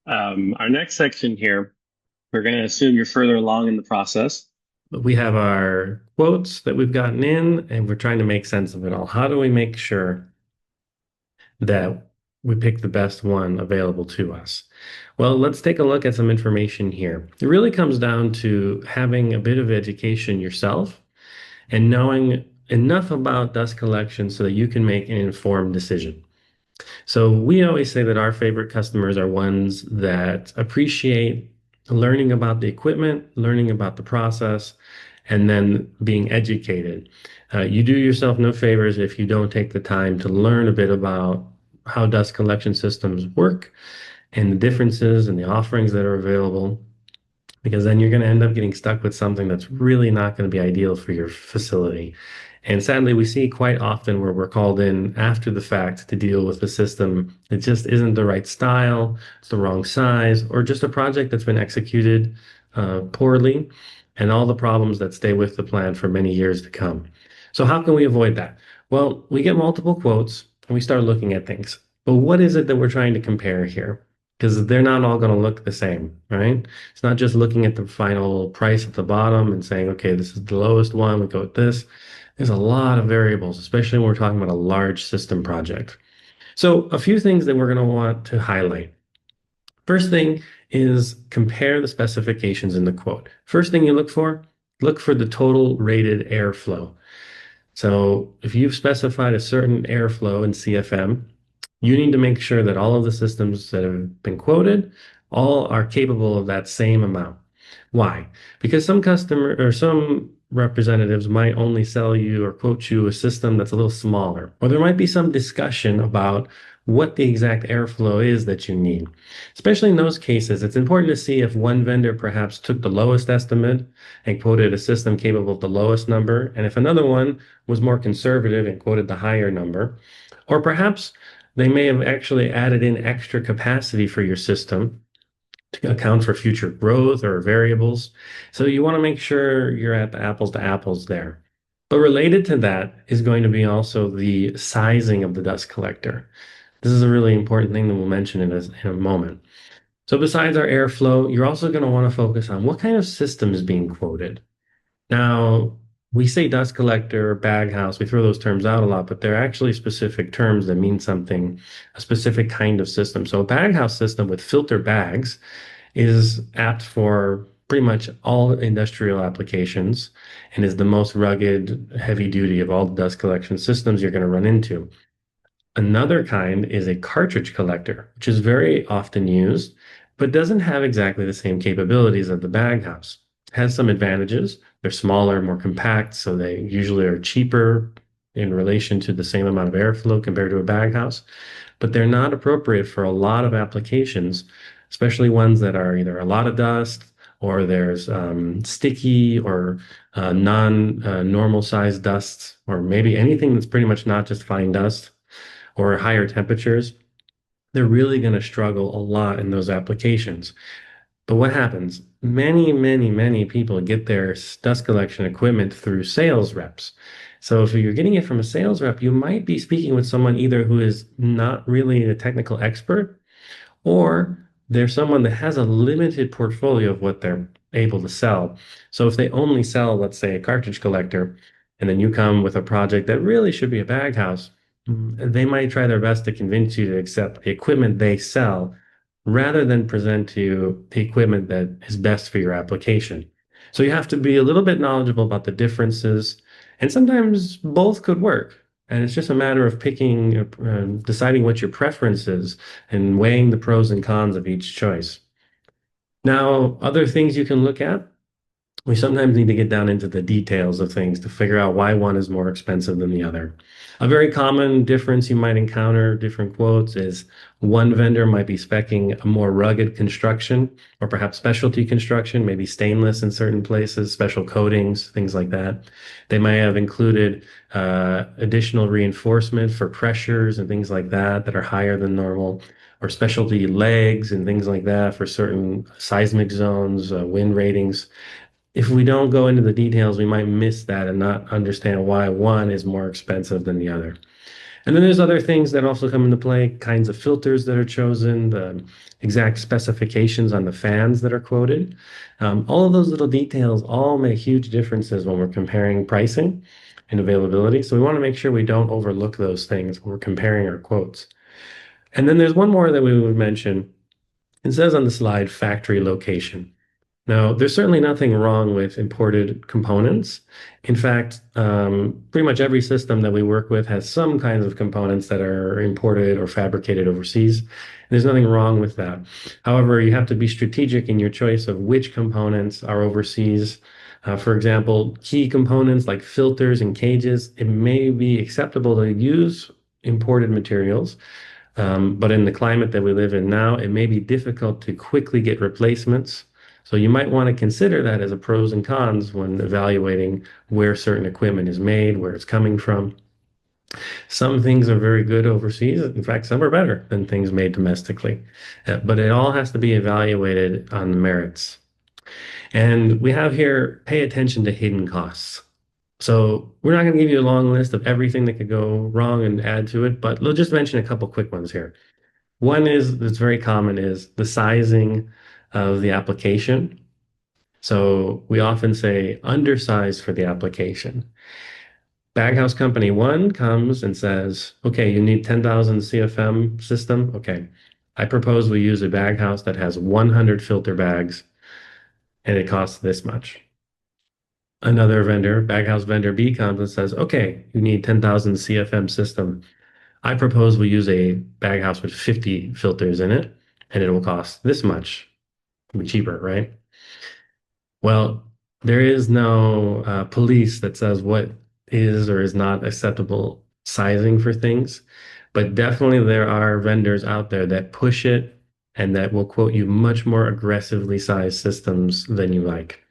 Our next section here, we're going to assume you're further along in the process. We have our quotes that we've gotten in, and we're trying to make sense of it all. How do we make sure that we pick the best one available to us? Well, let's take a look at some information here. It really comes down to having a bit of education yourself and knowing enough about dust collection so that you can make an informed decision. So we always say that our favorite customers are ones that appreciate learning about the equipment, learning about the process, and then being educated. You do yourself no favors if you don't take the time to learn a bit about how dust collection systems work and the differences and the offerings that are available, because then you're going to end up getting stuck with something that's really not going to be ideal for your facility. And sadly, we see quite often where we're called in after the fact to deal with the system. It just isn't the right style, it's the wrong size, or just a project that's been executed poorly, and all the problems that stay with the plan for many years to come. So how can we avoid that? Well, we get multiple quotes and we start looking at things. But what is it that we're trying to compare here? Because they're not all going to look the same, right? It's not just looking at the final price at the bottom and saying, okay, this is the lowest one, we go with this. There's a lot of variables, especially when we're talking about a large system project. So a few things that we're going to want to highlight. First thing is compare the specifications in the quote. First thing you look for the total rated airflow. So if you've specified a certain airflow in CFM, you need to make sure that all of the systems that have been quoted all are capable of that same amount. Why? Because some customer or some representatives might only sell you or quote you a system that's a little smaller, or there might be some discussion about what the exact airflow is that you need. Especially in those cases, it's important to see if one vendor perhaps took the lowest estimate and quoted a system capable of the lowest number, and if another one was more conservative and quoted the higher number, or perhaps they may have actually added in extra capacity for your system to account for future growth or variables. So you want to make sure you're at the apples to apples there. But related to that is going to be also the sizing of the dust collector. This is a really important thing that we'll mention in a moment. So besides our airflow, you're also going to want to focus on what kind of system is being quoted. Now, we say dust collector, bag house, we throw those terms out a lot, but they're actually specific terms that mean something, a specific kind of system. So a bag house system with filter bags is apt for pretty much all industrial applications and is the most rugged, heavy duty of all the dust collection systems you're going to run into. Another kind is a cartridge collector, which is very often used, but doesn't have exactly the same capabilities of the bag house. It has some advantages. They're smaller, more compact, so they usually are cheaper in relation to the same amount of airflow compared to a bag house, but they're not appropriate for a lot of applications, especially ones that are either a lot of dust or there's sticky or non-normal size dust, or maybe anything that's pretty much not just fine dust or higher temperatures. They're really going to struggle a lot in those applications. But what happens? Many people get their dust collection equipment through sales reps. So if you're getting it from a sales rep, you might be speaking with someone either who is not really a technical expert, or they're someone that has a limited portfolio of what they're able to sell. So if they only sell, let's say, a cartridge collector, and then you come with a project that really should be a bag house, they might try their best to convince you to accept the equipment they sell rather than present to you the equipment that is best for your application. So you have to be a little bit knowledgeable about the differences, and sometimes both could work. And it's just a matter of picking, deciding what your preference is and weighing the pros and cons of each choice. Now, other things you can look at, we sometimes need to get down into the details of things to figure out why one is more expensive than the other. A very common difference you might encounter, different quotes, is one vendor might be specing a more rugged construction or perhaps specialty construction, maybe stainless in certain places, special coatings, things like that. They might have included additional reinforcement for pressures and things like that that are higher than normal, or specialty legs and things like that for certain seismic zones, wind ratings. If we don't go into the details, we might miss that and not understand why one is more expensive than the other. And then there's other things that also come into play, kinds of filters that are chosen, the exact specifications on the fans that are quoted. All of those little details all make huge differences when we're comparing pricing and availability. So we want to make sure we don't overlook those things when we're comparing our quotes. And then there's one more that we would mention. It says on the slide, factory location. Now, there's certainly nothing wrong with imported components. In fact, pretty much every system that we work with has some kinds of components that are imported or fabricated overseas. There's nothing wrong with that. However, you have to be strategic in your choice of which components are overseas. For example, key components like filters and cages, it may be acceptable to use imported materials, but in the climate that we live in now, it may be difficult to quickly get replacements. So you might want to consider that as a pros and cons when evaluating where certain equipment is made, where it's coming from. Some things are very good overseas. In fact, some are better than things made domestically. But it all has to be evaluated on the merits. And we have here, pay attention to hidden costs. So we're not going to give you a long list of everything that could go wrong and add to it, but we'll just mention a couple quick ones here. One is that's very common is the sizing of the application. So we often say undersized for the application. Baghouse Company 1 comes and says, okay, you need 10,000 CFM system. Okay, I propose we use a baghouse that has 100 filter bags and it costs this much. Another vendor, baghouse vendor B comes and says, okay, you need 10,000 CFM system. I propose we use a baghouse with 50 filters in it and it will cost this much. It'll be cheaper, right? Well, there is no police that says what is or is not acceptable sizing for things, but definitely there are vendors out there that push it and that will quote you much more aggressively sized systems than you like.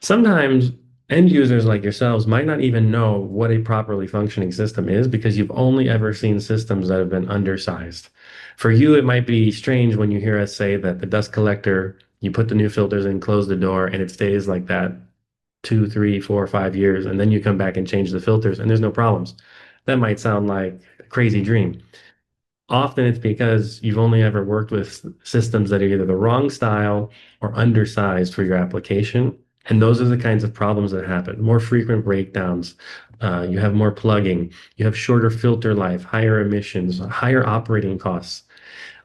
Sometimes end users like yourselves might not even know what a properly functioning system is because you've only ever seen systems that have been undersized. For you, it might be strange when you hear us say that the dust collector, you put the new filters in, close the door, and it stays like that 2, 3, 4, 5 years, and then you come back and change the filters and there's no problems. That might sound like a crazy dream. Often it's because you've only ever worked with systems that are either the wrong style or undersized for your application. And those are the kinds of problems that happen. More frequent breakdowns. You have more plugging. You have shorter filter life, higher emissions, higher operating costs.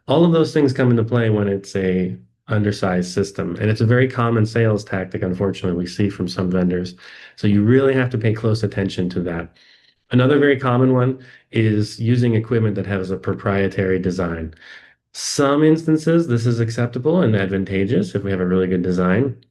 All of those things come into play when it's a undersized system. And it's a very common sales tactic, unfortunately, we see from some vendors. So you really have to pay close attention to that. Another very common one is using equipment that has a proprietary design. Some instances, this is acceptable and advantageous if we have a really good design.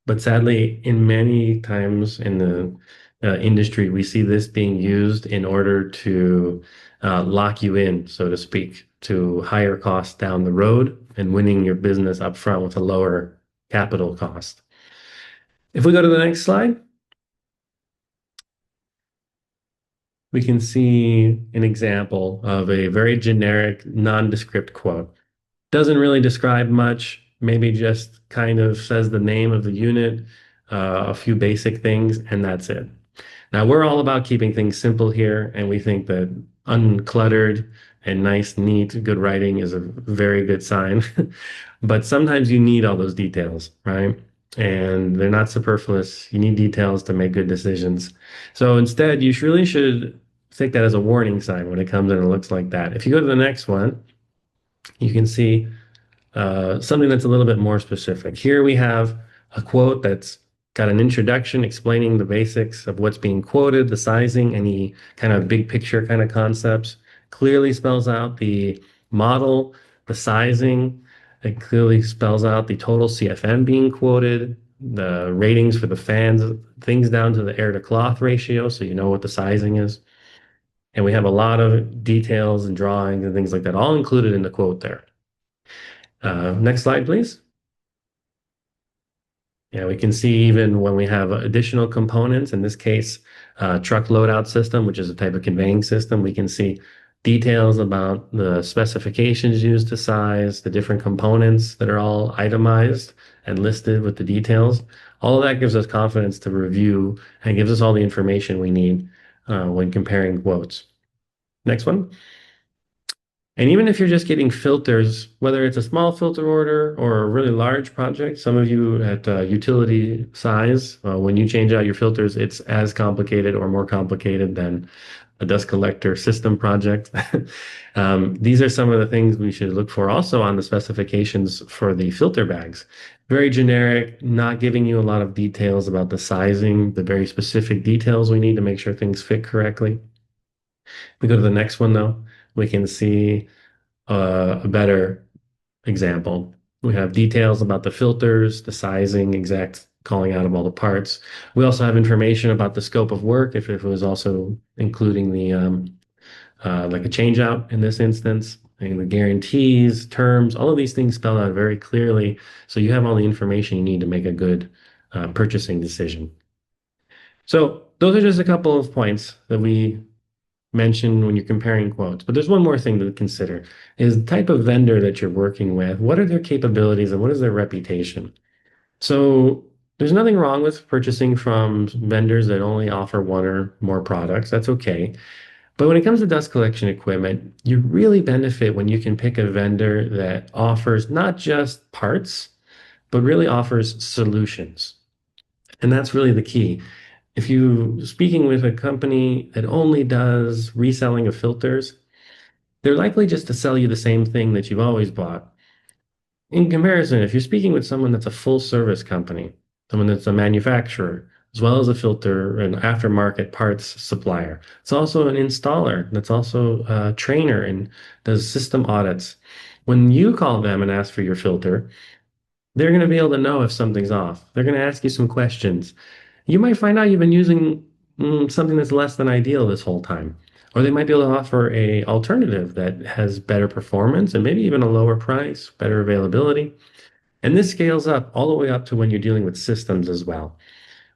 But sadly, in many times in the industry, we see this being used in order to lock you in, so to speak, to higher costs down the road and winning your business up front with a lower capital cost. If we go to the next slide, we can see an example of a very generic, nondescript quote. Doesn't really describe much, maybe just kind of says the name of the unit, a few basic things, and that's it. Now, we're all about keeping things simple here, and we think that uncluttered and nice, neat, good writing is a very good sign. But sometimes you need all those details, right? And they're not superfluous. You need details to make good decisions. So instead, you really should take that as a warning sign when it comes in and looks like that. If you go to the next one, you can see something that's a little bit more specific. Here we have a quote that's got an introduction explaining the basics of what's being quoted, the sizing, any kind of big picture kind of concepts. Clearly spells out the model, the sizing. It clearly spells out the total CFM being quoted, the ratings for the fans, things down to the air to cloth ratio, so you know what the sizing is. And we have a lot of details and drawings and things like that, all included in the quote there. Next slide, please. Yeah, we can see even when we have additional components, in this case, truck loadout system, which is a type of conveying system, we can see details about the specifications used to size, the different components that are all itemized and listed with the details. All of that gives us confidence to review and gives us all the information we need when comparing quotes. Next one. And even if you're just getting filters, whether it's a small filter order or a really large project, some of you at utility size, when you change out your filters, it's as complicated or more complicated than a dust collector system project. These are some of the things we should look for also on the specifications for the filter bags. Very generic, not giving you a lot of details about the sizing, the very specific details we need to make sure things fit correctly. We go to the next one though, we can see a better example. We have details about the filters, the sizing, exact calling out of all the parts. We also have information about the scope of work, if it was also including the like a change out in this instance, and the guarantees, terms, all of these things spelled out very clearly. So you have all the information you need to make a good purchasing decision. So those are just a couple of points that we mention when you're comparing quotes. But there's one more thing to consider is the type of vendor that you're working with. What are their capabilities and what is their reputation? So there's nothing wrong with purchasing from vendors that only offer one or more products. That's okay. But when it comes to dust collection equipment, you really benefit when you can pick a vendor that offers not just parts, but really offers solutions. And that's really the key. If you speaking with a company that only does reselling of filters, they're likely just to sell you the same thing that you've always bought. In comparison, if you're speaking with someone that's a full service company, someone that's a manufacturer, as well as a filter and aftermarket parts supplier, it's also an installer, that's also a trainer and does system audits. When you call them and ask for your filter, they're going to be able to know if something's off. They're going to ask you some questions. You might find out you've been using something that's less than ideal this whole time. Or they might be able to offer a alternative that has better performance and maybe even a lower price, better availability. And this scales up all the way up to when you're dealing with systems as well.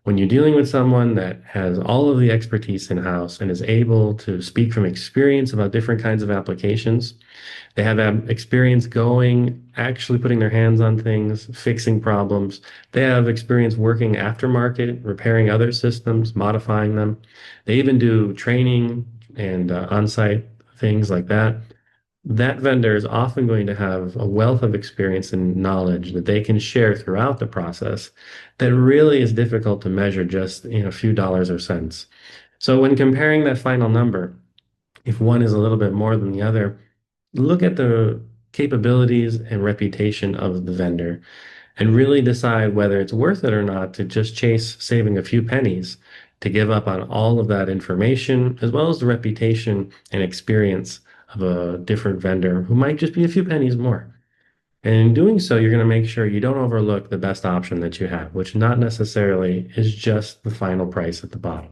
When you're dealing with someone that has all of the expertise in-house and is able to speak from experience about different kinds of applications, they have experience going, actually putting their hands on things, fixing problems. They have experience working aftermarket, repairing other systems, modifying them. They even do training and on-site things like that. That vendor is often going to have a wealth of experience and knowledge that they can share throughout the process that really is difficult to measure just in a few dollars or cents. So when comparing that final number, if one is a little bit more than the other, look at the capabilities and reputation of the vendor and really decide whether it's worth it or not to just chase saving a few pennies to give up on all of that information as well as the reputation and experience of a different vendor who might just be a few pennies more. And in doing so, you're going to make sure you don't overlook the best option that you have, which not necessarily is just the final price at the bottom.